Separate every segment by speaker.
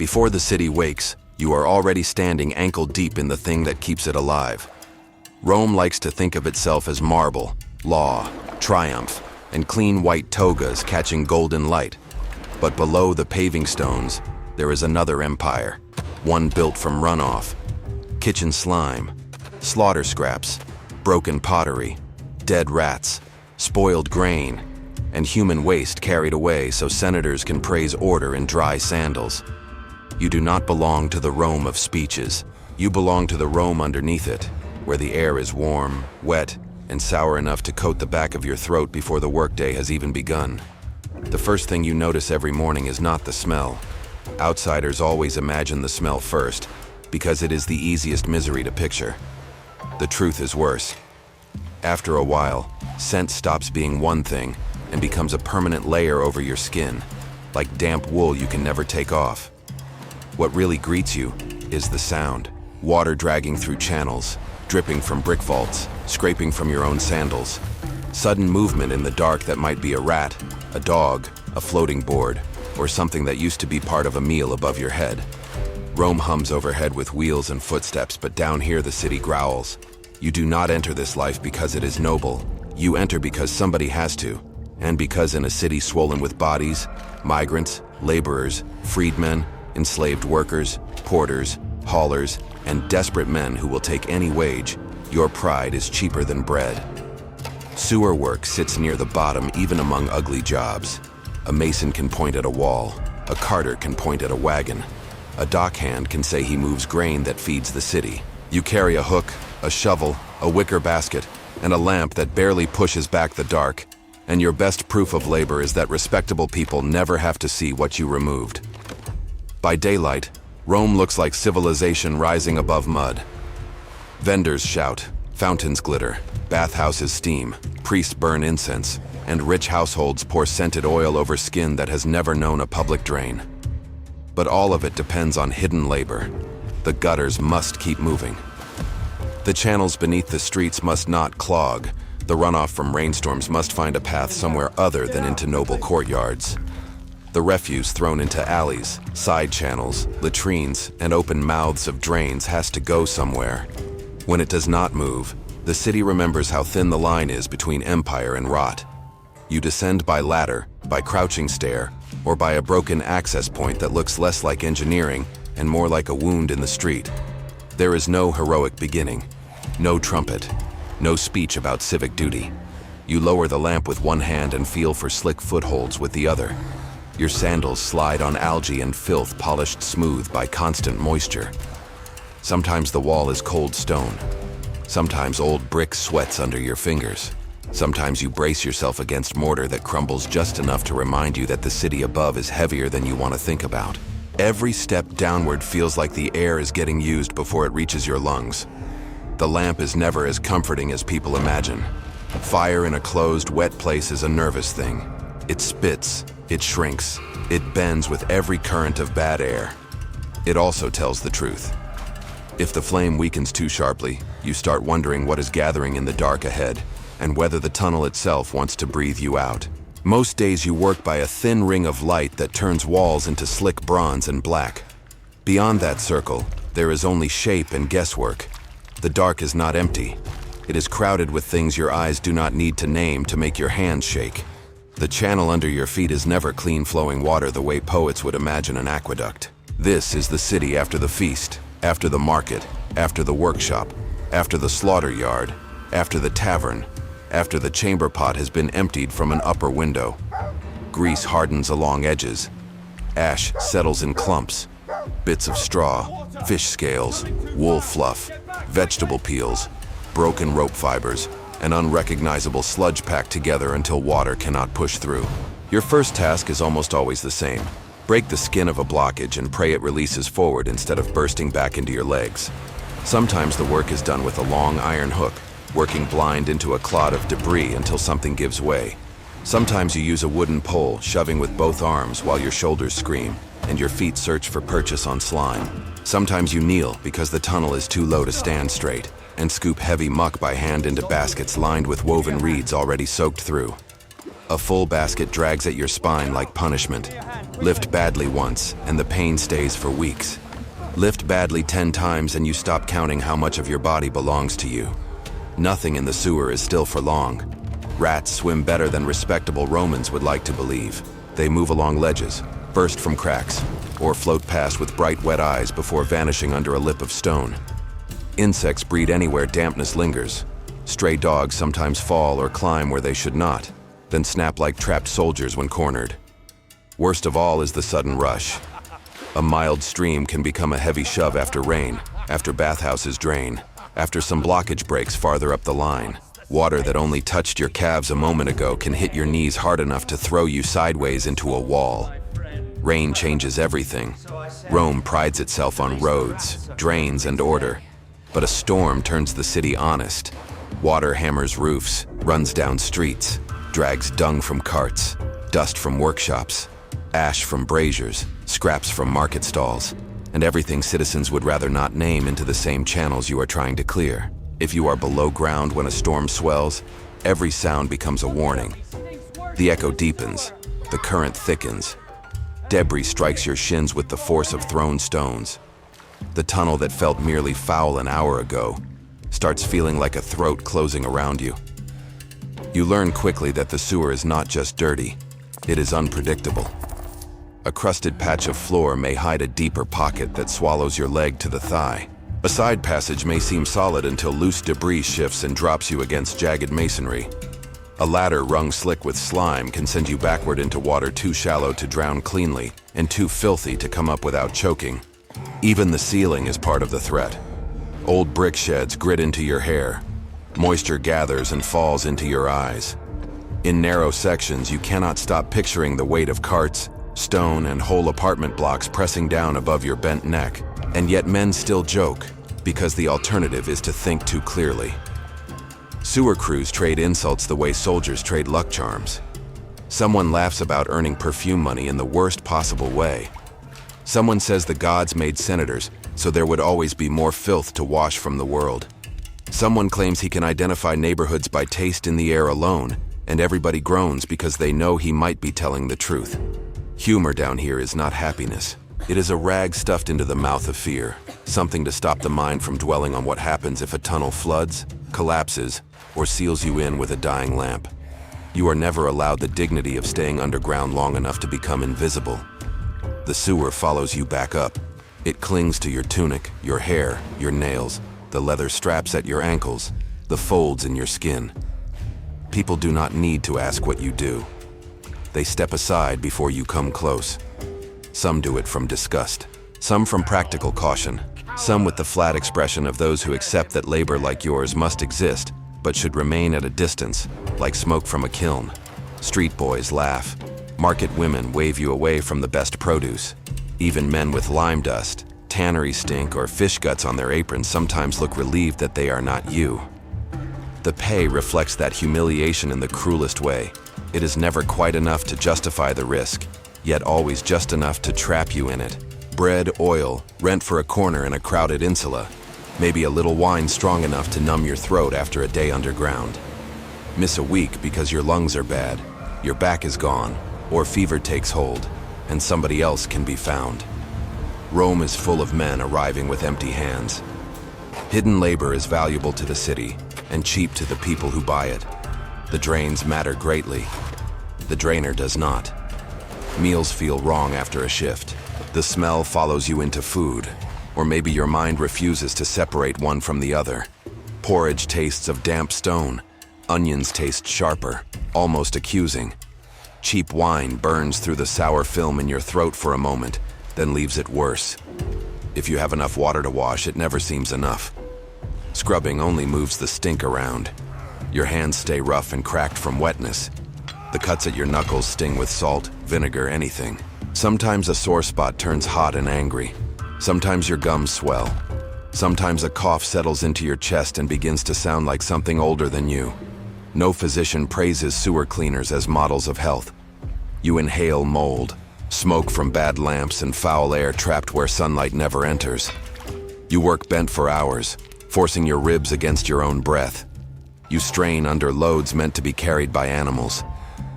Speaker 1: Before the city wakes, you are already standing ankle-deep in the thing that keeps it alive. Rome likes to think of itself as marble, law, triumph, and clean white togas catching golden light. But below the paving stones, there is another empire, one built from runoff, kitchen slime, slaughter scraps, broken pottery, dead rats, spoiled grain, and human waste carried away so senators can praise order in dry sandals. You do not belong to the Rome of speeches. You belong to the Rome underneath it, where the air is warm, wet, and sour enough to coat the back of your throat before the workday has even begun. The first thing you notice every morning is not the smell. Outsiders always imagine the smell first, because it is the easiest misery to picture. The truth is worse. After a while, scent stops being one thing and becomes a permanent layer over your skin, like damp wool you can never take off. What really greets you is the sound. Water dragging through channels, dripping from brick vaults, scraping from your own sandals. Sudden movement in the dark that might be a rat, a dog, a floating board, or something that used to be part of a meal above your head. Rome hums overhead with wheels and footsteps, but down here the city growls. You do not enter this life because it is noble. You enter because somebody has to, and because in a city swollen with bodies, migrants, laborers, freedmen, enslaved workers, porters, haulers, and desperate men who will take any wage, your pride is cheaper than bread. Sewer work sits near the bottom even among ugly jobs. A mason can point at a wall, a carter can point at a wagon, a dockhand can say he moves grain that feeds the city. You carry a hook, a shovel, a wicker basket, and a lamp that barely pushes back the dark, and your best proof of labor is that respectable people never have to see what you removed. By daylight, Rome looks like civilization rising above mud. Vendors shout, fountains glitter, bathhouses steam, priests burn incense, and rich households pour scented oil over skin that has never known a public drain. But all of it depends on hidden labor. The gutters must keep moving. The channels beneath the streets must not clog. The runoff from rainstorms must find a path somewhere other than into noble courtyards. The refuse thrown into alleys, side channels, latrines, and open mouths of drains has to go somewhere. When it does not move, the city remembers how thin the line is between empire and rot. You descend by ladder, by crouching stair, or by a broken access point that looks less like engineering and more like a wound in the street. There is no heroic beginning, no trumpet, no speech about civic duty. You lower the lamp with one hand and feel for slick footholds with the other. Your sandals slide on algae and filth polished smooth by constant moisture. Sometimes the wall is cold stone. Sometimes old brick sweats under your fingers. Sometimes you brace yourself against mortar that crumbles just enough to remind you that the city above is heavier than you want to think about. Every step downward feels like the air is getting used before it reaches your lungs. The lamp is never as comforting as people imagine. Fire in a closed, wet place is a nervous thing. It spits, it shrinks, it bends with every current of bad air. It also tells the truth. If the flame weakens too sharply, you start wondering what is gathering in the dark ahead, and whether the tunnel itself wants to breathe you out. Most days you work by a thin ring of light that turns walls into slick bronze and black. Beyond that circle, there is only shape and guesswork. The dark is not empty. It is crowded with things your eyes do not need to name to make your hands shake. The channel under your feet is never clean flowing water the way poets would imagine an aqueduct. This is the city after the feast, after the market, after the workshop, after the slaughter yard, after the tavern, after the chamber pot has been emptied from an upper window. Grease hardens along edges. Ash settles in clumps. Bits of straw, fish scales, wool fluff, vegetable peels, broken rope fibers, and unrecognizable sludge packed together until water cannot push through. Your first task is almost always the same. Break the skin of a blockage and pray it releases forward instead of bursting back into your legs. Sometimes the work is done with a long iron hook, working blind into a clod of debris until something gives way. Sometimes you use a wooden pole, shoving with both arms while your shoulders scream and your feet search for purchase on slime. Sometimes you kneel because the tunnel is too low to stand straight, and scoop heavy muck by hand into baskets lined with woven reeds already soaked through. A full basket drags at your spine like punishment. Lift badly once, and the pain stays for weeks. Lift badly 10 times and you stop counting how much of your body belongs to you. Nothing in the sewer is still for long. Rats swim better than respectable Romans would like to believe. They move along ledges, burst from cracks, or float past with bright wet eyes before vanishing under a lip of stone. Insects breed anywhere dampness lingers. Stray dogs sometimes fall or climb where they should not, then snap like trapped soldiers when cornered. Worst of all is the sudden rush. A mild stream can become a heavy shove after rain, after bathhouses drain, after some blockage breaks farther up the line. Water that only touched your calves a moment ago can hit your knees hard enough to throw you sideways into a wall. Rain changes everything. Rome prides itself on roads, drains, and order. But a storm turns the city honest. Water hammers roofs, runs down streets, drags dung from carts, dust from workshops, ash from braziers, scraps from market stalls, and everything citizens would rather not name into the same channels you are trying to clear. If you are below ground when a storm swells, every sound becomes a warning. The echo deepens, the current thickens. Debris strikes your shins with the force of thrown stones. The tunnel that felt merely foul an hour ago starts feeling like a throat closing around you. You learn quickly that the sewer is not just dirty, it is unpredictable. A crusted patch of floor may hide a deeper pocket that swallows your leg to the thigh. A side passage may seem solid until loose debris shifts and drops you against jagged masonry. A ladder wrung slick with slime can send you backward into water too shallow to drown cleanly and too filthy to come up without choking. Even the ceiling is part of the threat. Old brick sheds grit into your hair. Moisture gathers and falls into your eyes. In narrow sections, you cannot stop picturing the weight of carts, stone, and whole apartment blocks pressing down above your bent neck. And yet men still joke, because the alternative is to think too clearly. Sewer crews trade insults the way soldiers trade luck charms. Someone laughs about earning perfume money in the worst possible way. Someone says the gods made senators, so there would always be more filth to wash from the world. Someone claims he can identify neighborhoods by taste in the air alone, and everybody groans because they know he might be telling the truth. Humor down here is not happiness. It is a rag stuffed into the mouth of fear, something to stop the mind from dwelling on what happens if a tunnel floods, collapses, or seals you in with a dying lamp. You are never allowed the dignity of staying underground long enough to become invisible. The sewer follows you back up. It clings to your tunic, your hair, your nails, the leather straps at your ankles, the folds in your skin. People do not need to ask what you do. They step aside before you come close. Some do it from disgust, some from practical caution, some with the flat expression of those who accept that labor like yours must exist, but should remain at a distance, like smoke from a kiln. Street boys laugh. Market women wave you away from the best produce. Even men with lime dust, tannery stink, or fish guts on their aprons sometimes look relieved that they are not you. The pay reflects that humiliation in the cruelest way. It is never quite enough to justify the risk, yet always just enough to trap you in it. Bread, oil, rent for a corner in a crowded insula. Maybe a little wine strong enough to numb your throat after a day underground. Miss a week because your lungs are bad, your back is gone, or fever takes hold, and somebody else can be found. Rome is full of men arriving with empty hands. Hidden labor is valuable to the city, and cheap to the people who buy it. The drains matter greatly. The drainer does not. Meals feel wrong after a shift. The smell follows you into food, or maybe your mind refuses to separate one from the other. Porridge tastes of damp stone. Onions taste sharper, almost accusing. Cheap wine burns through the sour film in your throat for a moment, then leaves it worse. If you have enough water to wash, it never seems enough. Scrubbing only moves the stink around. Your hands stay rough and cracked from wetness. The cuts at your knuckles sting with salt, vinegar, anything. Sometimes a sore spot turns hot and angry. Sometimes your gums swell. Sometimes a cough settles into your chest and begins to sound like something older than you. No physician praises sewer cleaners as models of health. You inhale mold, smoke from bad lamps, and foul air trapped where sunlight never enters. You work bent for hours, forcing your ribs against your own breath. You strain under loads meant to be carried by animals.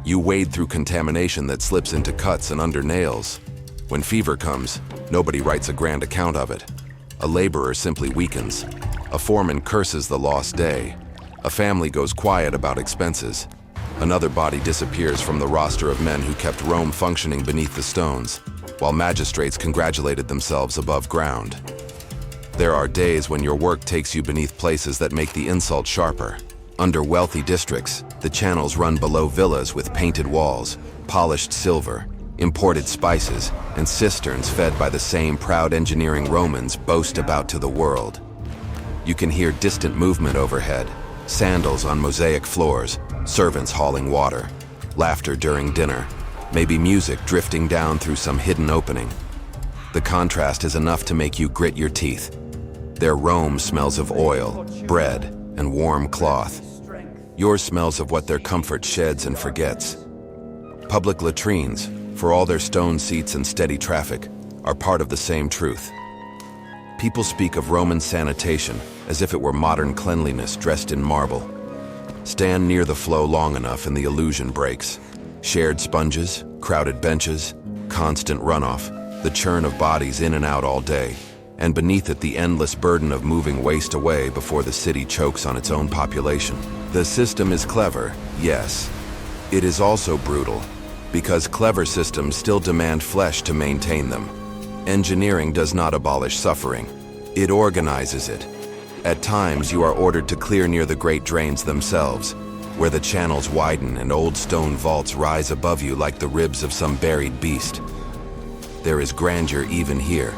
Speaker 1: You wade through contamination that slips into cuts and under nails. When fever comes, nobody writes a grand account of it. A laborer simply weakens. A foreman curses the lost day. A family goes quiet about expenses. Another body disappears from the roster of men who kept Rome functioning beneath the stones, while magistrates congratulated themselves above ground. There are days when your work takes you beneath places that make the insult sharper. Under wealthy districts, the channels run below villas with painted walls, polished silver, imported spices, and cisterns fed by the same proud engineering Romans boast about to the world. You can hear distant movement overhead, sandals on mosaic floors, servants hauling water, laughter during dinner, maybe music drifting down through some hidden opening. The contrast is enough to make you grit your teeth. Their Rome smells of oil, bread, and warm cloth. Yours smells of what their comfort sheds and forgets. Public latrines, for all their stone seats and steady traffic, are part of the same truth. People speak of Roman sanitation as if it were modern cleanliness dressed in marble. Stand near the flow long enough and the illusion breaks. Shared sponges, crowded benches, constant runoff, the churn of bodies in and out all day, and beneath it the endless burden of moving waste away before the city chokes on its own population. The system is clever, yes. It is also brutal, because clever systems still demand flesh to maintain them. Engineering does not abolish suffering. It organizes it. At times, you are ordered to clear near the great drains themselves, where the channels widen and old stone vaults rise above you like the ribs of some buried beast. There is grandeur even here,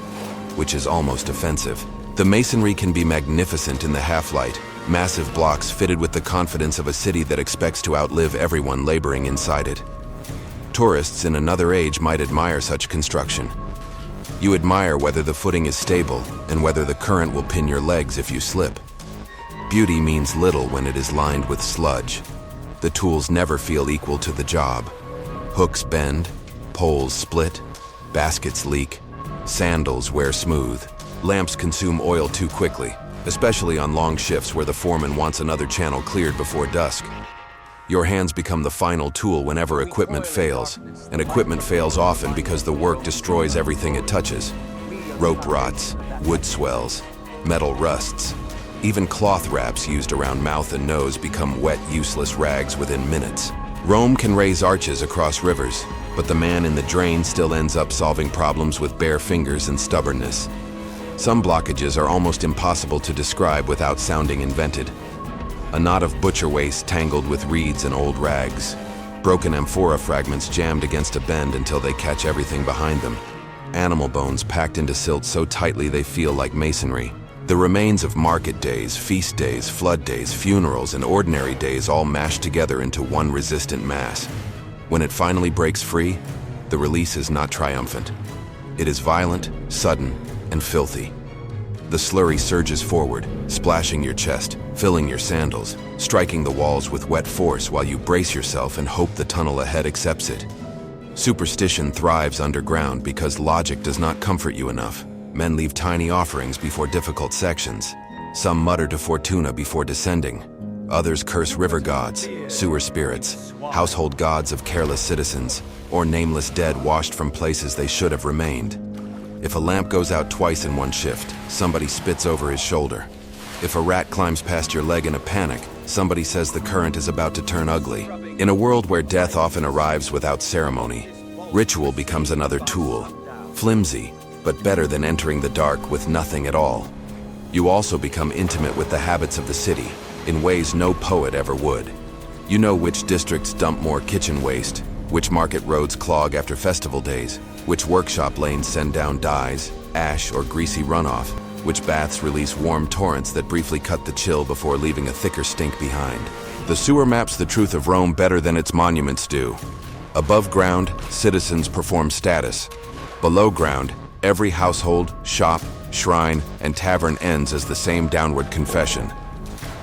Speaker 1: which is almost offensive. The masonry can be magnificent in the half-light, massive blocks fitted with the confidence of a city that expects to outlive everyone laboring inside it. Tourists in another age might admire such construction. You admire whether the footing is stable and whether the current will pin your legs if you slip. Beauty means little when it is lined with sludge. The tools never feel equal to the job. Hooks bend, poles split, baskets leak, sandals wear smooth. Lamps consume oil too quickly, especially on long shifts where the foreman wants another channel cleared before dusk. Your hands become the final tool whenever equipment fails, and equipment fails often because the work destroys everything it touches. Rope rots, wood swells, metal rusts. Even cloth wraps used around mouth and nose become wet, useless rags within minutes. Rome can raise arches across rivers, but the man in the drain still ends up solving problems with bare fingers and stubbornness. Some blockages are almost impossible to describe without sounding invented. A knot of butcher waste tangled with reeds and old rags. Broken amphora fragments jammed against a bend until they catch everything behind them. Animal bones packed into silt so tightly they feel like masonry. The remains of market days, feast days, flood days, funerals, and ordinary days all mashed together into one resistant mass. When it finally breaks free, the release is not triumphant. It is violent, sudden, and filthy. The slurry surges forward, splashing your chest, filling your sandals, striking the walls with wet force while you brace yourself and hope the tunnel ahead accepts it. Superstition thrives underground because logic does not comfort you enough. Men leave tiny offerings before difficult sections. Some mutter to Fortuna before descending. Others curse river gods, sewer spirits, household gods of careless citizens, or nameless dead washed from places they should have remained. If a lamp goes out twice in one shift, somebody spits over his shoulder. If a rat climbs past your leg in a panic, somebody says the current is about to turn ugly. In a world where death often arrives without ceremony, ritual becomes another tool. Flimsy, but better than entering the dark with nothing at all. You also become intimate with the habits of the city, in ways no poet ever would. You know which districts dump more kitchen waste, which market roads clog after festival days, which workshop lanes send down dyes, ash, or greasy runoff, which baths release warm torrents that briefly cut the chill before leaving a thicker stink behind. The sewer maps the truth of Rome better than its monuments do. Above ground, citizens perform status. Below ground, every household, shop, shrine, and tavern ends as the same downward confession.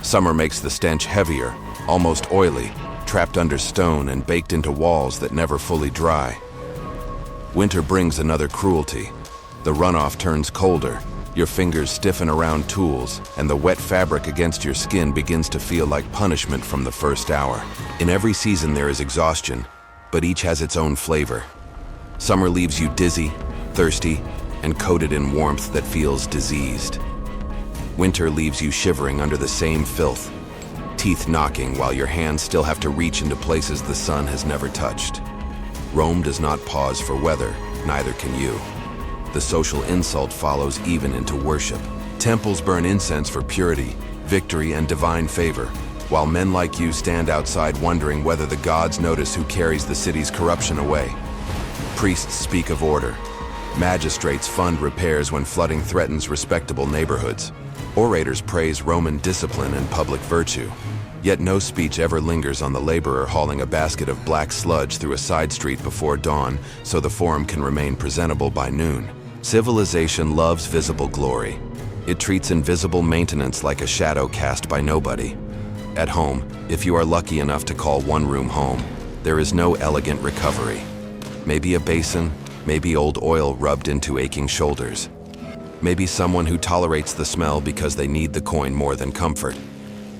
Speaker 1: Summer makes the stench heavier, almost oily, trapped under stone and baked into walls that never fully dry. Winter brings another cruelty. The runoff turns colder, your fingers stiffen around tools, and the wet fabric against your skin begins to feel like punishment from the first hour. In every season there is exhaustion, but each has its own flavor. Summer leaves you dizzy, thirsty, and coated in warmth that feels diseased. Winter leaves you shivering under the same filth, teeth knocking while your hands still have to reach into places the sun has never touched. Rome does not pause for weather, neither can you. The social insult follows even into worship. Temples burn incense for purity, victory, and divine favor, while men like you stand outside wondering whether the gods notice who carries the city's corruption away. Priests speak of order. Magistrates fund repairs when flooding threatens respectable neighborhoods. Orators praise Roman discipline and public virtue. Yet no speech ever lingers on the laborer hauling a basket of black sludge through a side street before dawn so the forum can remain presentable by noon. Civilization loves visible glory. It treats invisible maintenance like a shadow cast by nobody. At home, if you are lucky enough to call one room home, there is no elegant recovery. Maybe a basin, maybe old oil rubbed into aching shoulders. Maybe someone who tolerates the smell because they need the coin more than comfort.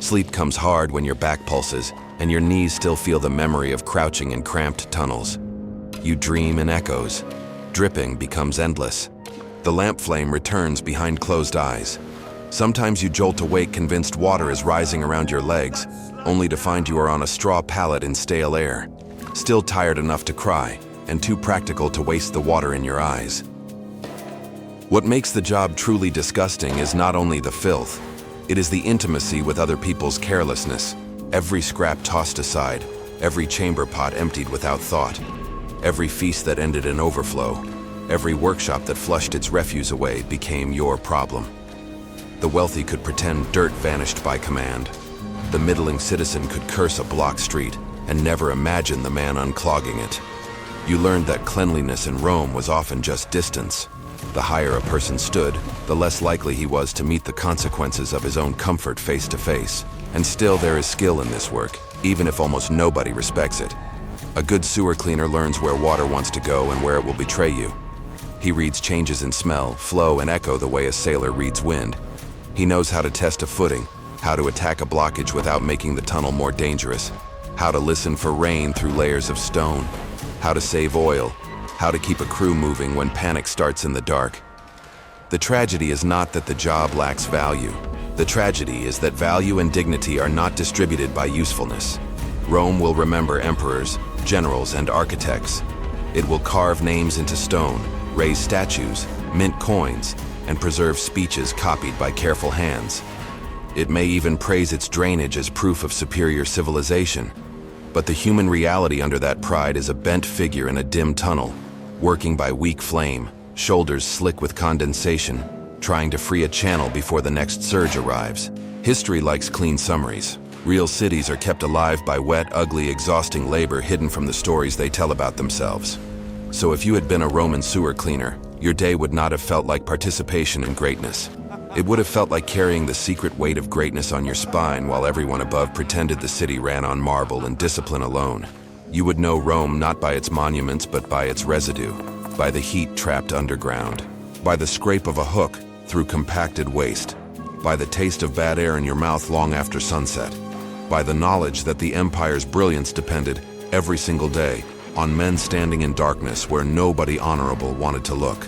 Speaker 1: Sleep comes hard when your back pulses, and your knees still feel the memory of crouching in cramped tunnels. You dream in echoes. Dripping becomes endless. The lamp flame returns behind closed eyes. Sometimes you jolt awake convinced water is rising around your legs, only to find you are on a straw pallet in stale air, still tired enough to cry, and too practical to waste the water in your eyes. What makes the job truly disgusting is not only the filth, it is the intimacy with other people's carelessness, every scrap tossed aside, every chamber pot emptied without thought, every feast that ended in overflow, every workshop that flushed its refuse away became your problem. The wealthy could pretend dirt vanished by command. The middling citizen could curse a block street and never imagine the man unclogging it. You learned that cleanliness in Rome was often just distance. The higher a person stood, the less likely he was to meet the consequences of his own comfort face to face. And still there is skill in this work, even if almost nobody respects it. A good sewer cleaner learns where water wants to go and where it will betray you. He reads changes in smell, flow, and echo the way a sailor reads wind. He knows how to test a footing, how to attack a blockage without making the tunnel more dangerous, how to listen for rain through layers of stone, how to save oil, how to keep a crew moving when panic starts in the dark. The tragedy is not that the job lacks value. The tragedy is that value and dignity are not distributed by usefulness. Rome will remember emperors, generals, and architects. It will carve names into stone, raise statues, mint coins, and preserve speeches copied by careful hands. It may even praise its drainage as proof of superior civilization. But the human reality under that pride is a bent figure in a dim tunnel, working by weak flame, shoulders slick with condensation, trying to free a channel before the next surge arrives. History likes clean summaries. Real cities are kept alive by wet, ugly, exhausting labor hidden from the stories they tell about themselves. So if you had been a Roman sewer cleaner, your day would not have felt like participation in greatness. It would have felt like carrying the secret weight of greatness on your spine while everyone above pretended the city ran on marble and discipline alone. You would know Rome not by its monuments but by its residue, by the heat trapped underground, by the scrape of a hook through compacted waste, by the taste of bad air in your mouth long after sunset, by the knowledge that the empire's brilliance depended, every single day, on men standing in darkness where nobody honorable wanted to look.